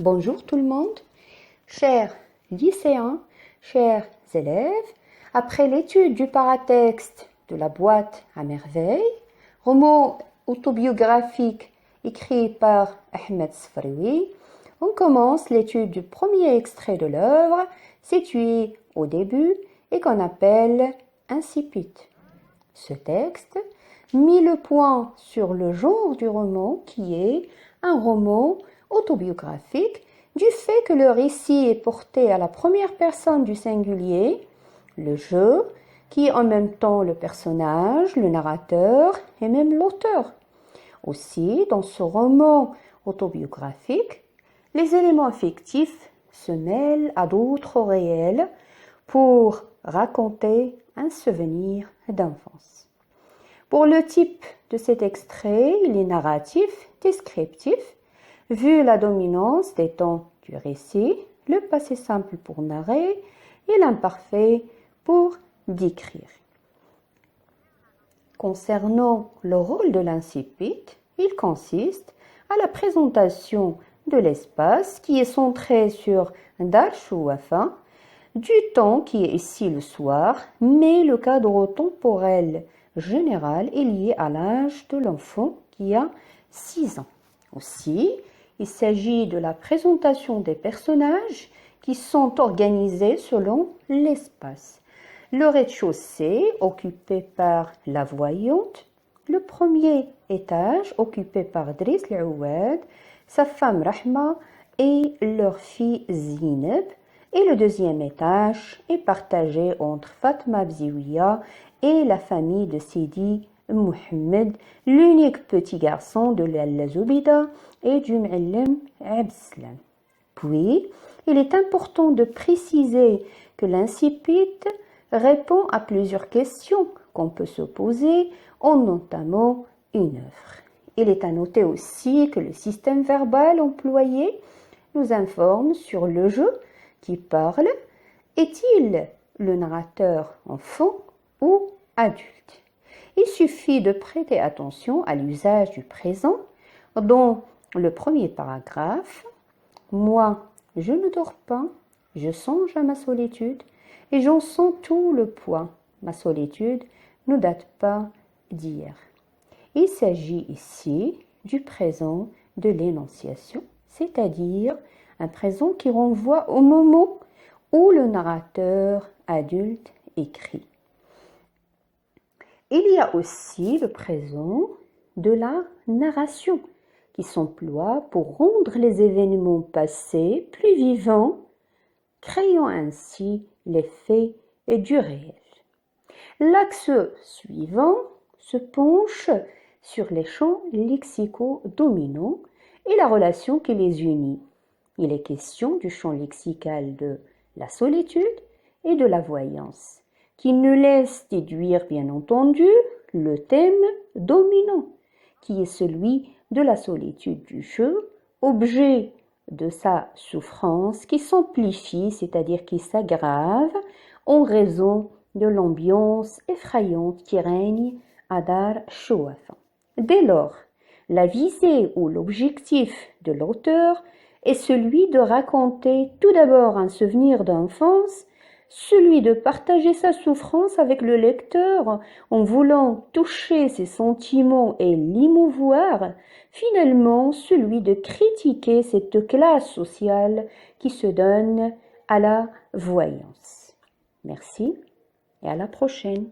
Bonjour tout le monde, chers lycéens, chers élèves. Après l'étude du paratexte de la boîte à merveille, roman autobiographique écrit par Ahmed Sfraoui, on commence l'étude du premier extrait de l'œuvre, situé au début et qu'on appelle Incipit. Ce texte mit le point sur le genre du roman qui est un roman autobiographique du fait que le récit est porté à la première personne du singulier, le je, qui est en même temps le personnage, le narrateur et même l'auteur. Aussi, dans ce roman autobiographique, les éléments affectifs se mêlent à d'autres réels pour raconter un souvenir d'enfance. Pour le type de cet extrait, il est narratif, descriptif, vu la dominance des temps du récit, le passé simple pour narrer et l'imparfait pour décrire. Concernant le rôle de l'incipit, il consiste à la présentation de l'espace qui est centré sur Dar Shouafa, du temps qui est ici le soir, mais le cadre temporel général est lié à l'âge de l'enfant qui a 6 ans. Aussi, il s'agit de la présentation des personnages qui sont organisés selon l'espace. Le rez-de-chaussée occupé par la voyante, le premier étage occupé par Driss L'Ouad, sa femme Rahma et leur fille Zineb, et le deuxième étage est partagé entre Fatma Bziouia et la famille de Sidi Mohamed, l'unique petit garçon de Lalla Zoubida et du Mu'allim Abdeslam. Puis, il est important de préciser que l'incipit répond à plusieurs questions qu'on peut se poser en entamant une œuvre. Il est à noter aussi que le système verbal employé nous informe sur le jeu qui parle. Est-il le narrateur enfant ou adulte? Il suffit de prêter attention à l'usage du présent dans le premier paragraphe. Moi, je ne dors pas, je songe à ma solitude et j'en sens tout le poids. Ma solitude ne date pas d'hier. Il s'agit ici du présent de l'énonciation, c'est-à-dire un présent qui renvoie au moment où le narrateur adulte écrit. Il y a aussi le présent de la narration qui s'emploie pour rendre les événements passés plus vivants, créant ainsi l'effet du réel. L'axe suivant se penche sur les champs lexicaux dominants et la relation qui les unit. Il est question du champ lexical de la solitude et de la voyance, qui nous laisse déduire bien entendu le thème dominant, qui est celui de la solitude du jeu, objet de sa souffrance qui s'amplifie, c'est-à-dire qui s'aggrave en raison de l'ambiance effrayante qui règne à Dar Shouafa. Dès lors, la visée ou l'objectif de l'auteur est celui de raconter tout d'abord un souvenir d'enfance, celui de partager sa souffrance avec le lecteur en voulant toucher ses sentiments et l'émouvoir, finalement celui de critiquer cette classe sociale qui se donne à la voyance. Merci et à la prochaine.